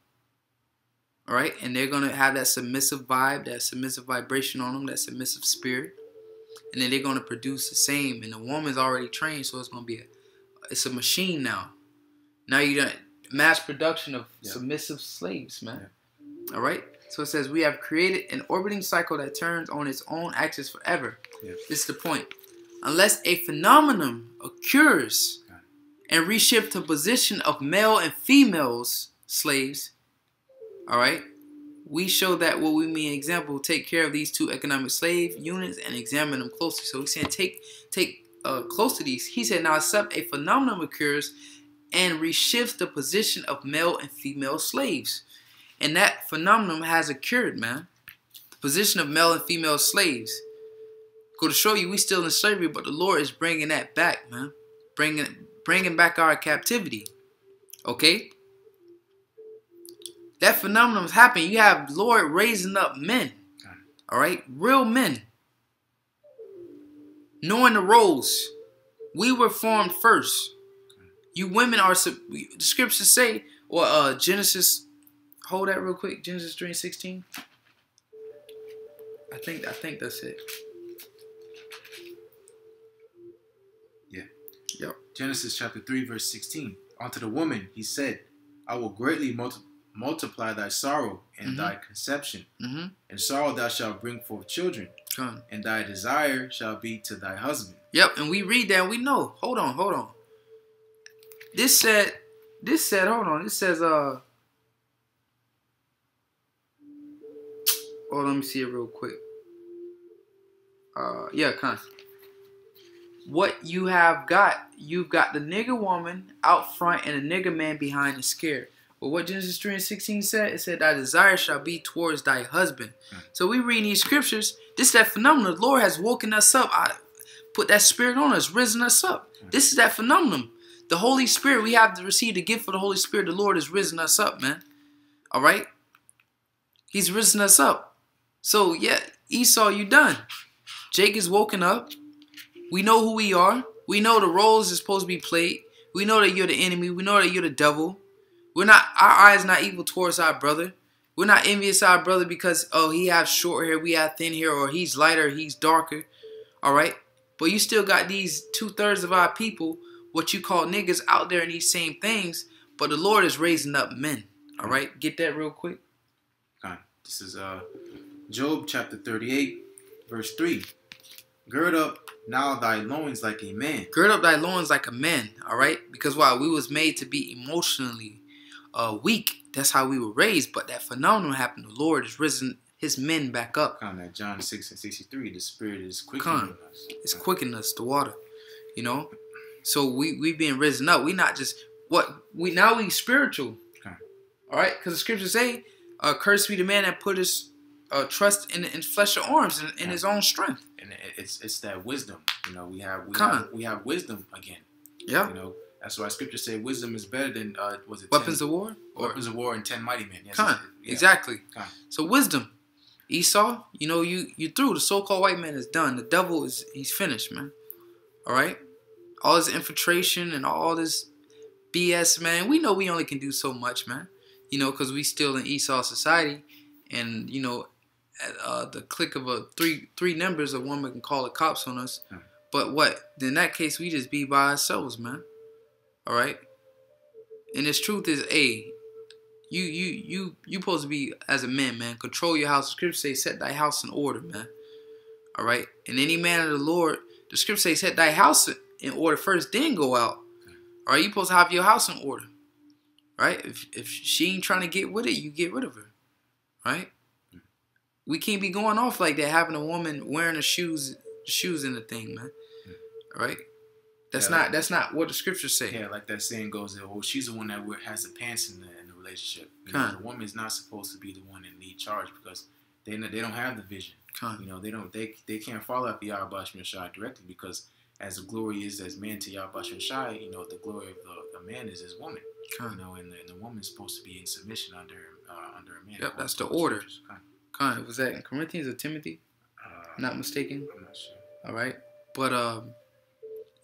All right, and they're going to have that submissive vibe, that submissive vibration on them, that submissive spirit. And then they're going to produce the same. And the woman's already trained, so it's going to be it's a machine now. Now you got mass production of submissive slaves, man. Yeah. All right? So it says, we have created an orbiting cycle that turns on its own axis forever. Yeah. This is the point. Unless a phenomenon occurs and reshift the position of male and females slaves, all right, we show that what we mean. Example, take care of these two economic slave units and examine them closely. So he's saying take close to these. He said, now except a phenomenon occurs and reshifts the position of male and female slaves. And that phenomenon has occurred, man. The position of male and female slaves. Go to show you we still in slavery, but the Lord is bringing that back, man. Bringing back our captivity. Okay? That phenomenon is happening. You have Lord raising up men. All right? Real men. Knowing the roles. We were formed first. You women are, the scriptures say, or Genesis, hold that real quick. Genesis 3:16. I think that's it. Yeah. Yep. Genesis chapter 3 verse 16. Unto the woman he said, I will greatly multiply thy sorrow and thy conception. And sorrow thou shalt bring forth children. And thy desire shall be to thy husband. Yep, and we read that and we know. Hold on. This said, hold on. It says, hold on, let me see it real quick. What you have got, you've got the nigger woman out front and the nigger man behind and scared. But what Genesis 3:16 said, it said, thy desire shall be towards thy husband. So we read these scriptures, this is that phenomenon. The Lord has woken us up. put that spirit on us, risen us up. This is that phenomenon. The Holy Spirit, we have to receive the gift of the Holy Spirit. The Lord has risen us up, man. All right? He's risen us up. So, yeah, Esau, you done. Jake is woken up. We know who we are. We know the roles is supposed to be played. We know that you're the enemy. We know that you're the devil. We're not, our eyes not evil towards our brother. We're not envious of our brother because, oh, he has short hair, we have thin hair, or he's lighter, he's darker. All right? But you still got these 2/3 of our people, what you call niggas, out there in these same things. But the Lord is raising up men. All right? Get that real quick. Okay. This is Job chapter 38, verse 3. Gird up now thy loins like a man. Gird up thy loins like a man. All right? Because while we was made to be emotionally weak, that's how we were raised. But that phenomenon happened. The Lord has risen his men back up. That John 6:63, the Spirit is quickening us. It's quickening us, the water. You know? So we being risen up. We not just now we spiritual. Okay. All right? Because the scriptures say, cursed be the man that put his trust in flesh or arms in his own strength. And it's that wisdom. You know, we have wisdom again. Yeah. You know, that's why scripture said wisdom is better than weapons of war? Weapons of war and 10 mighty men. Yes, exactly. So wisdom. Esau, you know, you through. The so-called white man is done. The devil he's finished, man. All right? All this infiltration and all this BS, man. We know we only can do so much, man. You know, because we still in Esau society. And, you know, at the click of three numbers, a woman can call the cops on us. But what? In that case, we just be by ourselves, man. All right? And this truth is, you supposed to be, as a man, control your house. The scripture says, set thy house in order, man. All right? And any man of the Lord, the scripture says, set thy house in order first, then go out. All right? You supposed to have your house in order. Right? If she ain't trying to get with it, you get rid of her. Right? We can't be going off like that, having a woman wearing the shoes in the thing, man. All right? That's not what the scriptures say. Yeah, like that saying goes, well, she's the one that has the pants in the relationship. You know, the woman is not supposed to be the one in lead charge because they don't have the vision. You know, they can't follow after YAHAWASHI directly because as the glory is as man to YAHAWASHI, you know, the glory of the man is his woman. You know, and the woman is supposed to be in submission under a man. Yep, that's the order. Was that in Corinthians or Timothy? Not mistaken. I'm not sure. All right, but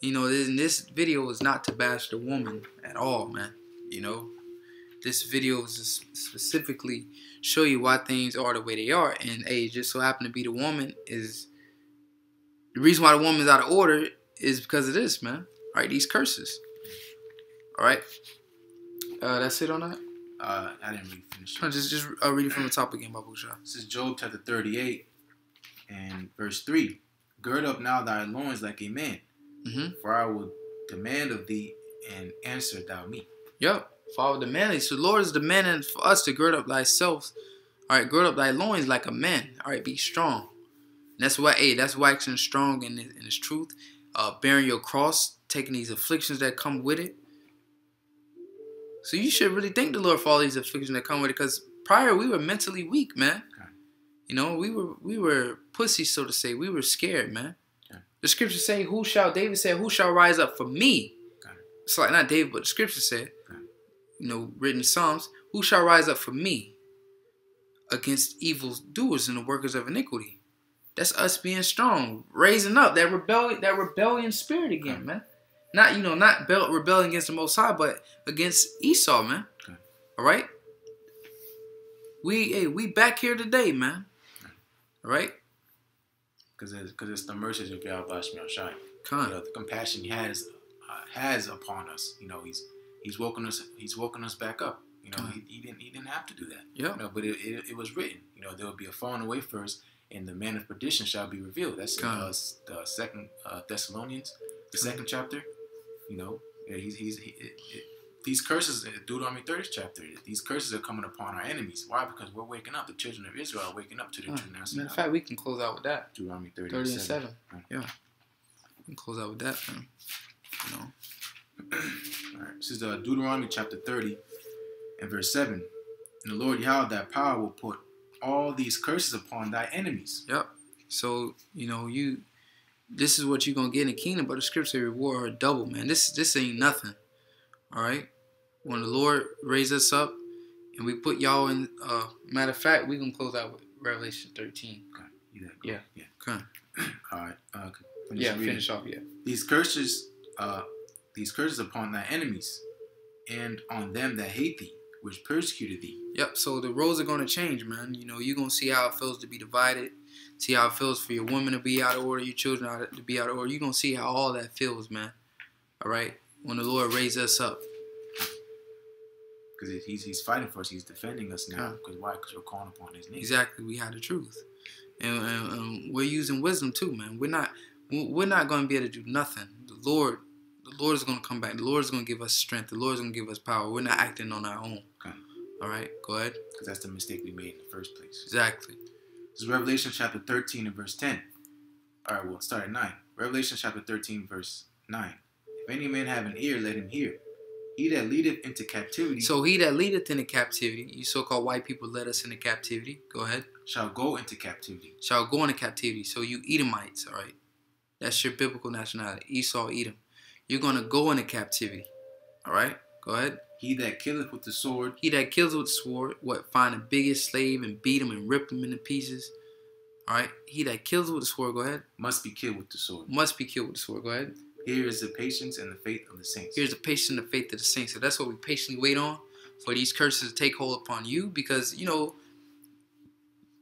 you know, this video is not to bash the woman at all, man. You know, this video is specifically show you why things are the way they are, and just so happen to be the woman is the reason why the woman is out of order is because of this, man. All right, these curses. All right, that's it on that. I didn't really finish. Just read it from the top again, Babu Shah. This is Job chapter 38 and verse 3. Gird up now thy loins like a man, for I will demand of thee, and answer thou me. Yep, for I will demand thee. So the Lord is demanding for us to gird up thyself. All right, gird up thy loins like a man. All right, be strong. And that's why, that's waxing strong in His truth. Bearing your cross, taking these afflictions that come with it. So you should really thank the Lord for all these afflictions that come with it, because prior we were mentally weak, man. You know, we were pussies, so to say. We were scared, man. The scripture say, David said, who shall rise up for me? It's like not David, but the scripture said, you know, written in Psalms, who shall rise up for me against evil doers and the workers of iniquity? That's us being strong, raising up that rebellion spirit again, man. Not, you know, not rebelling against the Most High, but against Esau, man. All right? We back here today, man. All right? Because it's the mercies of YAHAWASHI. You know, the compassion He has upon us. You know, He's woken us back up. You know, he didn't have to do that. Yeah. You know, but it was written. You know, there will be a falling away first, and the man of perdition shall be revealed. That's in the second Thessalonians, the second chapter. You know, these curses, Deuteronomy 30th chapter, these curses are coming upon our enemies. Why? Because we're waking up. The children of Israel are waking up to the true national. Matter of fact, we can close out with that. Deuteronomy 30 and 7. Right. Yeah. We can close out with that, man. You know. All right. This is Deuteronomy chapter 30 and verse 7. And the Lord Yahweh, thy power, will put all these curses upon thy enemies. Yep. So, you know, this is what you're gonna get in the kingdom, but the scripture reward her double, man. This ain't nothing. All right. When the Lord raised us up and we put y'all in, matter of fact, we're gonna close out with Revelation 13. Okay. Yeah. Okay. All right. Finish off. Yeah. These curses upon thy enemies, and on them that hate thee, which persecuted thee. Yep. So the roles are gonna change, man. You know, you're gonna see how it feels to be divided. See how it feels for your woman to be out of order, your children to be out of order. You're gonna see how all that feels, man. All right. When the Lord raised us up. Because he's fighting for us. He's defending us now. Because why? Because we're calling upon his name. Exactly. We have the truth. And we're using wisdom too, man. We're not going to be able to do nothing. The Lord is going to come back. The Lord is going to give us strength. The Lord is going to give us power. We're not acting on our own. Okay. All right. Go ahead. Because that's the mistake we made in the first place. Exactly. This is Revelation chapter 13 and verse 10. All right. We'll start at 9. Revelation chapter 13 verse 9. If any man have an ear, let him hear. He that leadeth into captivity. So he that leadeth into captivity, you so-called white people led us into captivity. Go ahead. Shall go into captivity. Shall go into captivity. So you Edomites, all right. That's your biblical nationality. Esau, Edom. You're going to go into captivity. All right. Go ahead. He that killeth with the sword. He that kills with the sword. What? Find the biggest slave and beat him and rip him into pieces. All right. He that kills with the sword. Go ahead. Must be killed with the sword. Must be killed with the sword. Go ahead. Here is the patience and the faith of the saints. Here's the patience and the faith of the saints. So that's what we patiently wait on, for these curses to take hold upon you. Because, you know,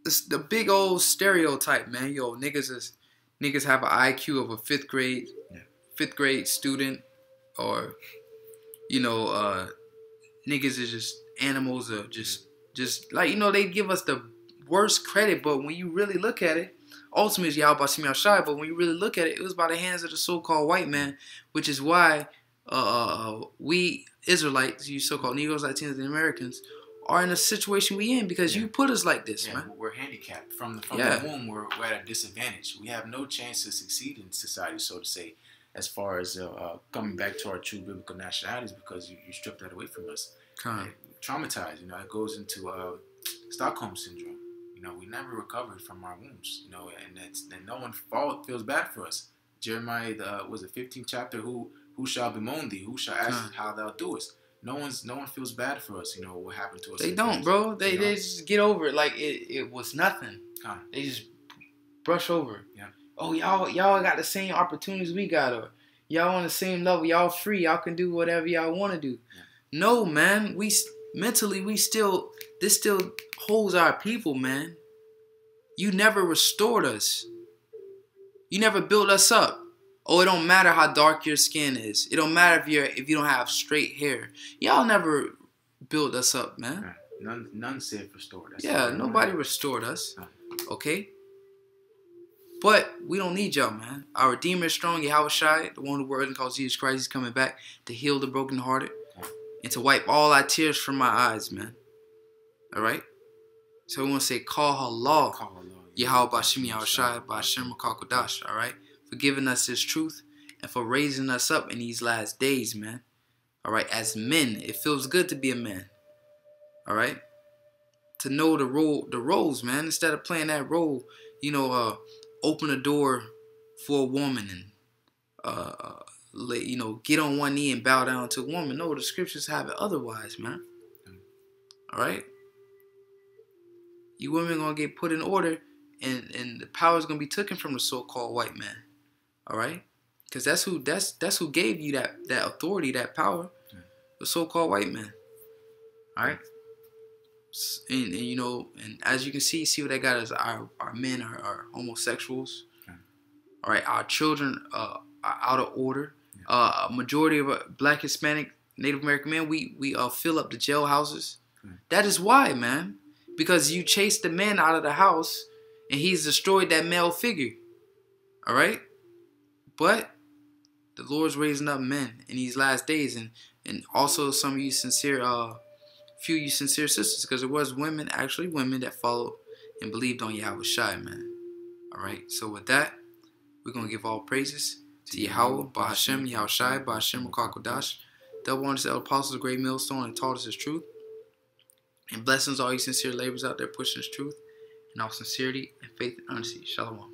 it's the big old stereotype, man. Yo, niggas have an IQ of a fifth grade student, or, you know, niggas is just animals, or just like, you know, they give us the worst credit. But when you really look at it, ultimately, it's YAHAWASHI, but when you really look at it, it was by the hands of the so-called white man, which is why we Israelites, you so-called Negroes, Latinos, and Americans, are in a situation we in because you put us like this, man. We're handicapped. From the womb, we're at a disadvantage. We have no chance to succeed in society, so to say, as far as coming back to our true biblical nationalities, because you stripped that away from us. Traumatized, you know, it goes into Stockholm syndrome. You know, we never recovered from our wounds, you know, and no one feels bad for us. Jeremiah, was the 15th chapter, who shall bemoan thee? Who shall ask how thou doest? No one feels bad for us, you know, what happened to us. They don't, bro. They just get over it like it was nothing. They just brush over it. Yeah. Oh, y'all got the same opportunities we got, or y'all on the same level. Y'all free. Y'all can do whatever y'all want to do. Yeah. No, man. This still holds our people, man. You never restored us. You never built us up. Oh, it don't matter how dark your skin is. It don't matter if you don't have straight hair. Y'all never built us up, man. None said restored us. Yeah, nobody restored us. Okay? But we don't need y'all, man. Our Redeemer is strong, YAHAWASHI, the one who word and calls Jesus Christ, is coming back to heal the brokenhearted and to wipe all our tears from my eyes, man. All right? So we want to say, call halal. YAHAWAH Bashim YAHAWASHI Bashim Kakodash. All right? For giving us his truth and for raising us up in these last days, man. All right? As men, it feels good to be a man. All right? To know the roles, man. Instead of playing that role, you know, open a door for a woman and, you know, get on one knee and bow down to a woman. No, the scriptures have it otherwise, man. All right? You women going to get put in order, and the power is going to be taken from the so-called white man. All right? Because that's who gave you that authority, that power. The so-called white man. All right? And you know, and as you can see what they got is our men are homosexuals. All right? Our children are out of order. A majority of Black, Hispanic, Native American men, we fill up the jailhouses. That is why, man. Because you chased the man out of the house and he's destroyed that male figure. All right? But the Lord's raising up men in these last days, and also some of you sincere, few of you sincere sisters, because there was women that followed and believed on YAHAWASHI, man. All right? So with that, we're going to give all praises to Yahawah, Bahashem, YAHAWASHI, Bahashem, Kakodash. Double honors to the apostles of Great Millstone and taught us his truth. And blessings all you sincere laborers out there pushing his truth in all sincerity and faith and honesty. Shalom.